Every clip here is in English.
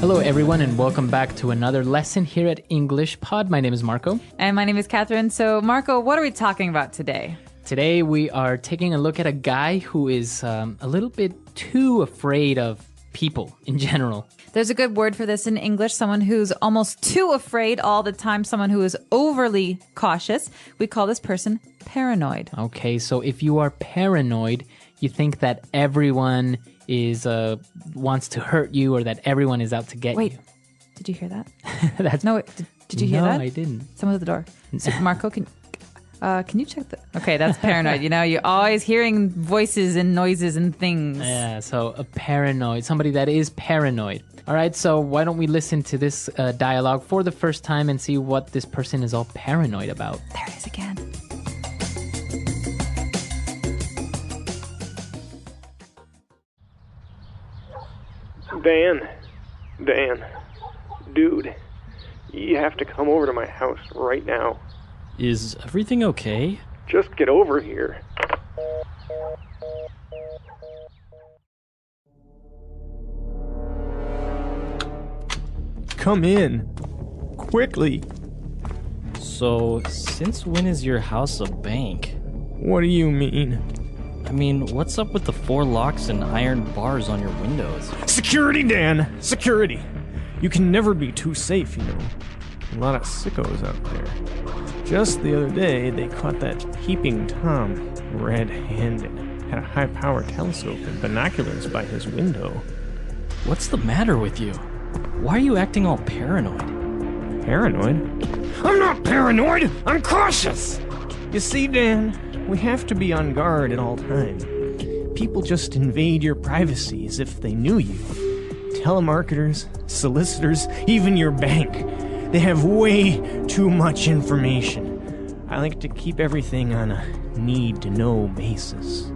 Hello, everyone, and welcome back to another lesson here at EnglishPod. My name is Marco. And my name is Catherine. So, Marco, what are we talking about today? Today, we are taking a look at a guy who is a little bit too afraid of people in general. There's a good word for this in English, someone who's almost too afraid all the time, someone who is overly cautious. We call this person paranoid. Okay, so if you are paranoid, you think that everyone is wants to hurt you or that everyone is out to get you. Wait, did you hear that? That's No, did you hear that? No, I didn't. Someone at the door. So, Marco, can you check the... Okay, that's paranoid. You know, you're always hearing voices and noises and things. Yeah, so a paranoid, somebody that is paranoid. All right, so why don't we listen to this dialogue for the first time and see what this person is all paranoid about. There it is again. Dan, dude, you have to come over to my house right now. Is everything okay? Just get over here. Come in. Quickly. So, since when is your house a bank? What do you mean? I mean, what's up with the 4 locks and iron bars on your windows? Security, Dan! Security! You can never be too safe, you know. A lot of sickos out there. Just the other day, they caught that peeping Tom, red-handed. Had a high-power telescope and binoculars by his window. What's the matter with you? Why are you acting all paranoid? Paranoid? I'm not paranoid! I'm cautious! You see, Dan, we have to be on guard at all times. People just invade your privacy as if they knew you. Telemarketers, solicitors, even your bank. They have way too much information. I like to keep everything on a need-to-know basis.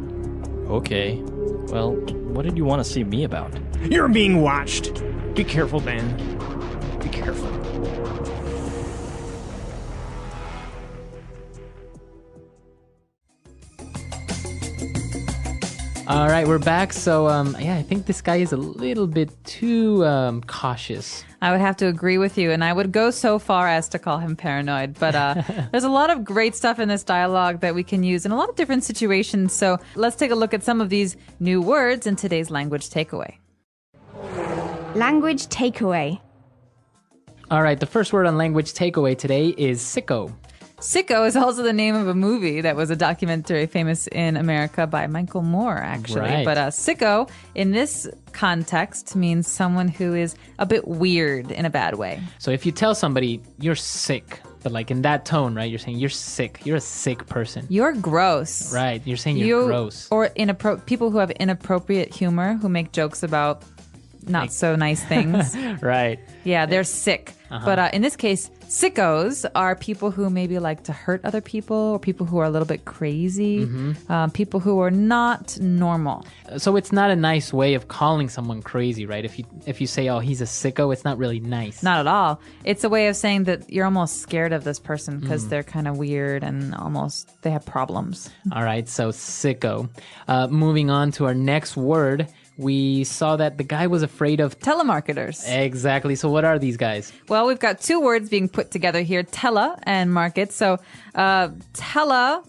Okay. Well, what did you want to see me about? You're being watched. Be careful, Dan. Be careful. All right, we're back. So, I think this guy is a little bit too cautious. I would have to agree with you, and I would go so far as to call him paranoid. But there's a lot of great stuff in this dialogue that we can use in a lot of different situations. So let's take a look at some of these new words in today's language takeaway. Language takeaway. All right, the first word on language takeaway today is sicko. Sicko is also the name of a movie that was a documentary famous in America by Michael Moore, actually. Right. But sicko, in this context, means someone who is a bit weird in a bad way. So if you tell somebody you're sick, but like in that tone, right? You're saying you're sick. You're a sick person. You're gross. Right. You're saying you're gross. Or people who have inappropriate humor, who make jokes about not so nice things. Right. Yeah, they're sick. But in this case, sickos are people who maybe like to hurt other people, or people who are a little bit crazy, people who are not normal. So it's not a nice way of calling someone crazy, right? If you say, oh, he's a sicko, it's not really nice. Not at all. It's a way of saying that you're almost scared of this person because they're kind of weird and almost they have problems. All right, so sicko. Moving on to our next word. We saw that the guy was afraid of Telemarketers. Exactly. So what are these guys? Well, we've got 2 words being put together here, tele and market. So tele,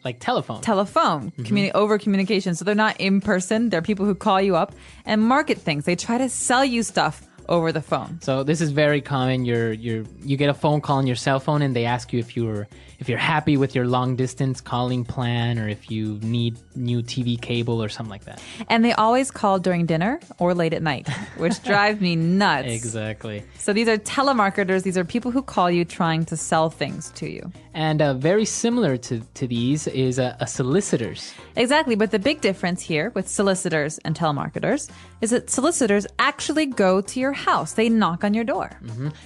Like telephone. telephone, over communication. So they're not in person. They're people who call you up and market things. They try to sell you stuff over the phone. So this is very common. You get a phone call on your cell phone and they ask you if you're happy with your long distance calling plan or if you need new TV cable or something like that. And they always call during dinner or late at night, which drives me nuts. Exactly. So these are telemarketers. These are people who call you trying to sell things to you. And very similar to these is a solicitors. Exactly. But the big difference here with solicitors and telemarketers is that solicitors actually go to your house. They knock on your door.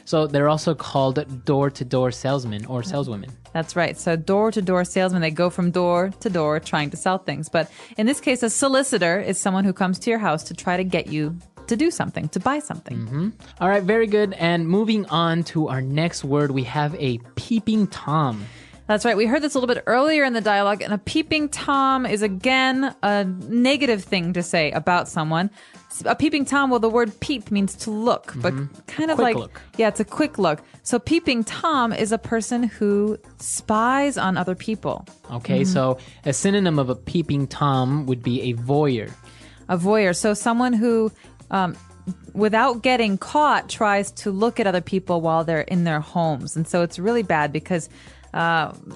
So they're also called door-to-door salesmen or saleswomen. That's right. So door-to-door salesmen, they go from door to door trying to sell things. But in this case, a solicitor is someone who comes to your house to try to get you to do something, to buy something. All right, very good. And moving on to our next word, we have a peeping Tom. That's right. We heard this a little bit earlier in the dialogue, and a peeping Tom is again a negative thing to say about someone. A peeping Tom, well, the word peep means to look, but kind of Quick like, look. yeah, it's a quick look. So peeping Tom is a person who spies on other people. Okay, so a synonym of a peeping Tom would be a voyeur. A voyeur. So someone who, without getting caught, tries to look at other people while they're in their homes. And so it's really bad because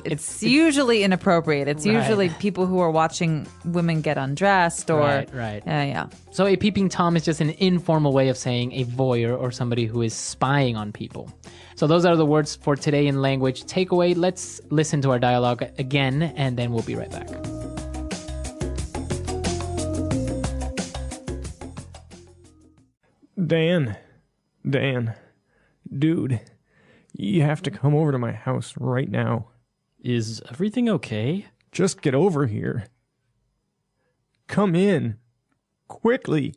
it's usually inappropriate. It's usually people who are watching women get undressed or... Right. Yeah. So a peeping Tom is just an informal way of saying a voyeur or somebody who is spying on people. So those are the words for today in language takeaway. Let's listen to our dialogue again, and then we'll be right back. Dan, dude, you have to come over to my house right now. Is everything okay? Just get over here. Come in. Quickly.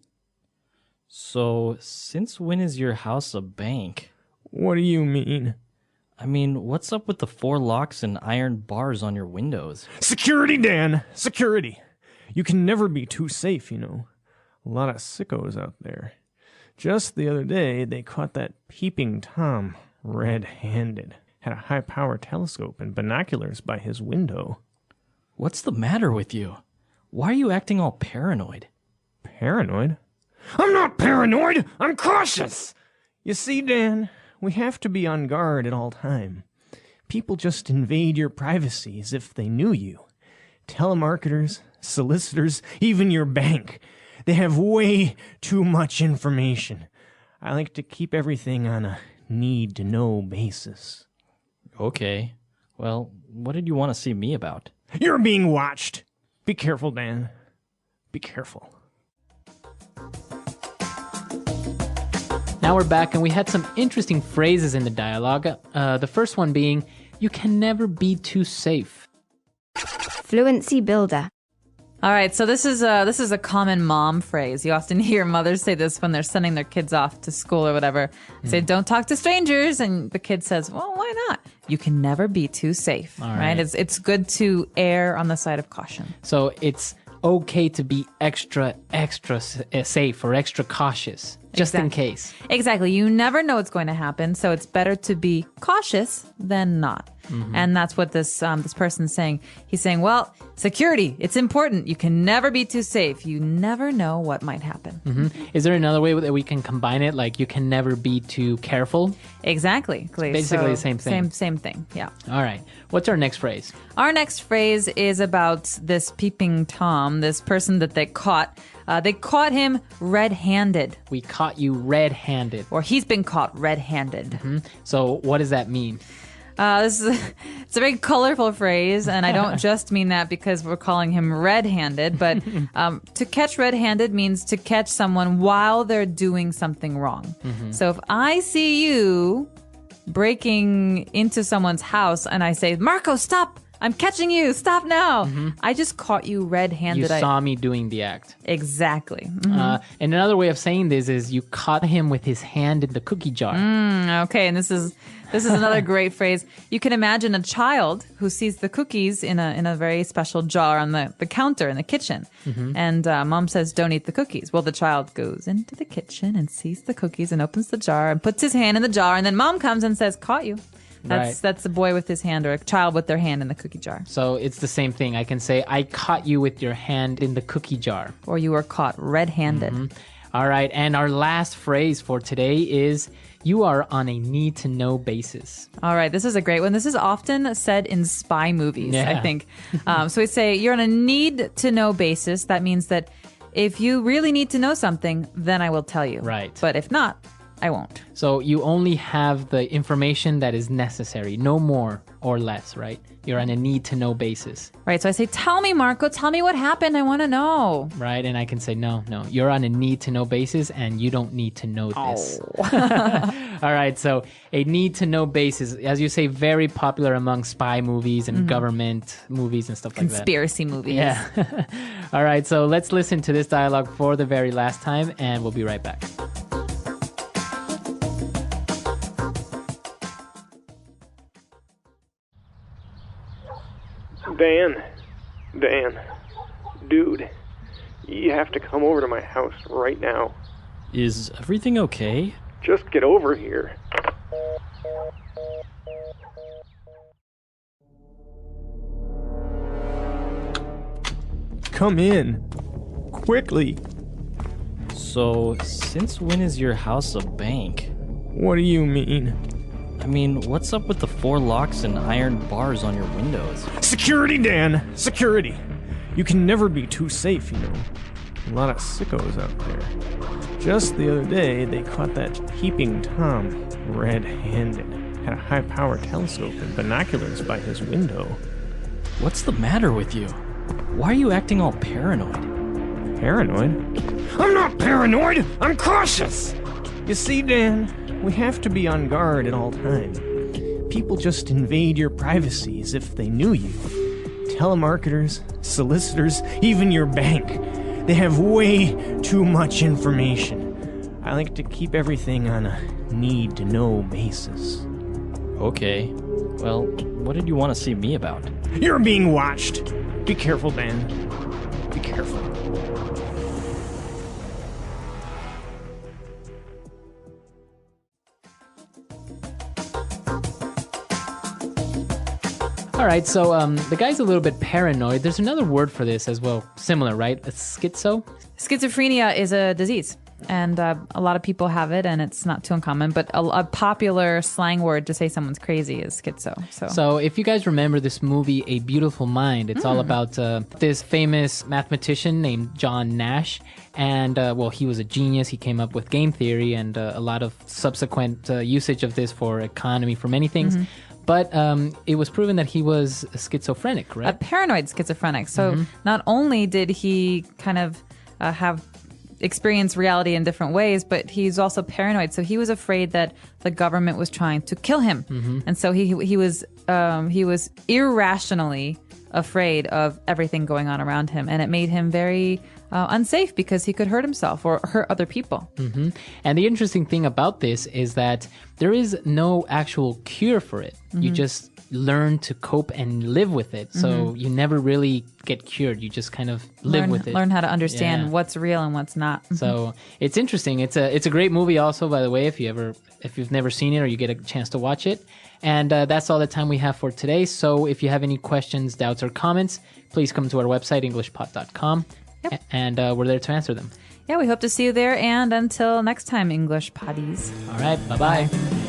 So, since when is your house a bank? What do you mean? I mean, what's up with the 4 locks and iron bars on your windows? Security, Dan! Security! You can never be too safe, you know. A lot of sickos out there. Just the other day, they caught that peeping Tom red-handed. Had a high-power telescope and binoculars by his window. What's the matter with you? Why are you acting all paranoid? Paranoid? I'm not paranoid! I'm cautious! You see, Dan, we have to be on guard at all time. People just invade your privacy as if they knew you. Telemarketers, solicitors, even your bank. They have way too much information. I like to keep everything on a need-to-know basis. Okay. Well, what did you want to see me about? You're being watched! Be careful, Dan. Be careful. Now we're back, and we had some interesting phrases in the dialogue. The first one being, you can never be too safe. Fluency builder. All right, so this is a common mom phrase. You often hear mothers say this when they're sending their kids off to school or whatever. They say, don't talk to strangers, and the kid says, well, why not? You can never be too safe, right? It's good to err on the side of caution. So it's okay to be extra safe or extra cautious, just in case. Exactly. You never know what's going to happen, so it's better to be cautious than not. And that's what this person's saying. He's saying, well, security, it's important. You can never be too safe. You never know what might happen. Is there another way that we can combine it? Like, you can never be too careful? Exactly. Basically the same thing. Same thing, yeah. All right. What's our next phrase? Our next phrase is about this peeping Tom, this person that they caught. They caught him red-handed. We caught you red-handed. Or he's been caught red-handed. So what does that mean? It's a very colorful phrase, and I don't just mean that because we're calling him red-handed, but to catch red-handed means to catch someone while they're doing something wrong. So if I see you breaking into someone's house and I say, Marco, stop! I'm catching you! Stop now! I just caught you red-handed. You saw me doing the act. Exactly. And another way of saying this is you caught him with his hand in the cookie jar. Okay, and this is another great phrase. You can imagine a child who sees the cookies in a very special jar on the counter in the kitchen. And mom says, don't eat the cookies. Well, the child goes into the kitchen and sees the cookies and opens the jar and puts his hand in the jar. And then mom comes and says, caught you. That's a boy with his hand or a child with their hand in the cookie jar. So it's the same thing. I can say, I caught you with your hand in the cookie jar. Or you were caught red-handed. All right. And our last phrase for today is, you are on a need-to-know basis. All right. This is a great one. This is often said in spy movies, Yeah. I think. So we say, you're on a need-to-know basis. That means that if you really need to know something, then I will tell you. Right. But if not, I won't. So you only have the information that is necessary, no more or less, right? You're on a need-to-know basis. Right. So I say, tell me, Marco, tell me what happened. I want to know. Right? And I can say, no, you're on a need-to-know basis and you don't need to know this. All right. So a need-to-know basis, as you say, very popular among spy movies and government movies and stuff like that. Conspiracy movies. Yeah. All right. So let's listen to this dialogue for the very last time and we'll be right back. Dan, dude, you have to come over to my house right now. Is everything okay? Just get over here. Come in. Quickly. So, since when is your house a bank? What do you mean? I mean, what's up with the 4 locks and iron bars on your windows? Security, Dan! Security! You can never be too safe, you know. A lot of sickos out there. Just the other day, they caught that peeping Tom red-handed. Had a high-power telescope and binoculars by his window. What's the matter with you? Why are you acting all paranoid? Paranoid? I'm not paranoid! I'm cautious! You see, Dan, we have to be on guard at all times. People just invade your privacy as if they knew you. Telemarketers, solicitors, even your bank. They have way too much information. I like to keep everything on a need-to-know basis. Okay. Well, what did you want to see me about? You're being watched! Be careful, Dan. Be careful. All right, so the guy's a little bit paranoid. There's another word for this as well, similar, right? A schizo? Schizophrenia is a disease, and a lot of people have it, and it's not too uncommon. But a popular slang word to say someone's crazy is schizo. So if you guys remember this movie, A Beautiful Mind, it's all about this famous mathematician named John Nash. And, well, he was a genius. He came up with game theory and a lot of subsequent usage of this for economy, for many things. But it was proven that he was schizophrenic, right? A paranoid schizophrenic. So not only did he kind of have experienced reality in different ways, but he's also paranoid. So he was afraid that the government was trying to kill him. And so he was irrationally afraid of everything going on around him. And it made him very unsafe because he could hurt himself or hurt other people. And the interesting thing about this is that there is no actual cure for it. You just learn to cope and live with it. So you never really get cured. You just kind of live with it. Learn how to understand what's real and what's not. So it's interesting. It's a great movie also, by the way, if you've never seen it or you get a chance to watch it. And that's all the time we have for today. So if you have any questions, doubts, or comments, please come to our website, EnglishPod.com. Yep. And we're there to answer them. Yeah, we hope to see you there. And until next time, English Potties. All right. Bye-bye.